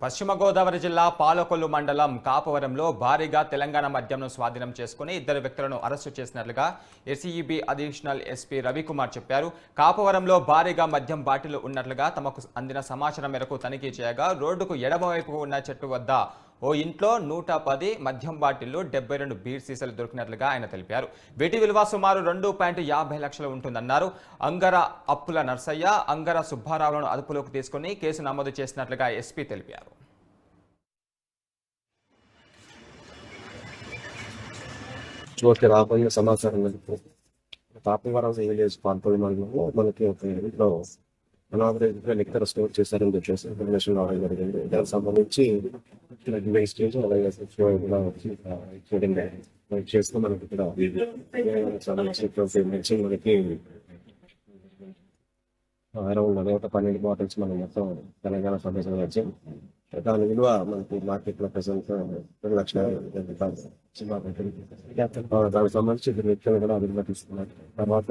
పశ్చిమ గోదావరి జిల్లా పాలకొల్లు మండలం కాపవరంలో భారీగా తెలంగాణ మద్యంను స్వాధీనం చేసుకుని ఇద్దరు వ్యక్తులను అరెస్టు చేసినట్లుగా ఎస్ఈబీ అడిషనల్ ఎస్పీ రవికుమార్ చెప్పారు. కాపవరంలో భారీగా మద్యం బాటిల్ ఉన్నట్లుగా తమకు అందిన సమాచారం మేరకు తనిఖీ చేయగా రోడ్డుకు ఎడమవైపు ఉన్న చెట్టు వద్ద ఓ ఇంట్లో 110 మద్యం బాటిళ్లు 72 బీర్ సీసాలు దొరికినట్లుగా ఆయన తెలిపారు. వీటి విలువ సుమారు 2.50 లక్షలు ఉంటుందన్నారు. అంగర అప్పుల నర్సయ్య, అంగర సుబ్బారావులను అదుపులోకి తీసుకుని కేసు నమోదు చేసినట్లుగా ఎస్పీ తెలిపారు. రాబోయే సమాచారం తాపవరం విలేజ్ పాల్పొడి మండలంలో మనకి ఒక ఇంట్లో లిక్కర్ స్టోర్ చేశారని చెప్పేసి ఇన్ఫర్మేషన్ రావడం జరిగింది. దానికి సంబంధించి వేస్టేజ్ అలాగే చేస్తూ మనకి ఇక్కడ సంబంధించి మనకి అరౌండ్ 112 బాటిల్స్ మనం మొత్తం తెలంగాణ సంబంధించిన వచ్చాం. దాని విలువ మనకి మార్కెట్ లో ప్రెసెంట్ 2 లక్షల దానికి సంబంధించి ఇద్దరు వ్యక్తులు కూడా అదుపులో తీసుకున్నారు. తర్వాత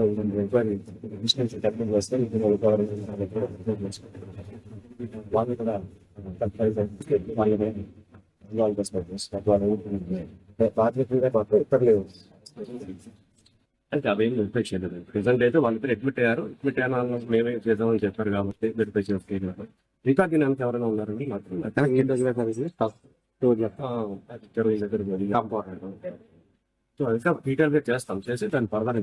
వస్తే వాళ్ళు కూడా ఇతరులు అంటే అవేం వెరిఫై చేయలేదు. ప్రెసెంట్ అయితే వాళ్ళిద్దరు అడ్మిట్ అయ్యారు. అడ్మిట్ అయిన మేమే చేద్దామని చెప్పారు కాబట్టి వెరిఫై చేసుకోలేదు. ఇంకా దీనికి ఎవరైనా ఉన్నారండి సో ఇంకా డీటెయిల్ గా చేస్తాం. చేసి దాన్ని ఫర్దర్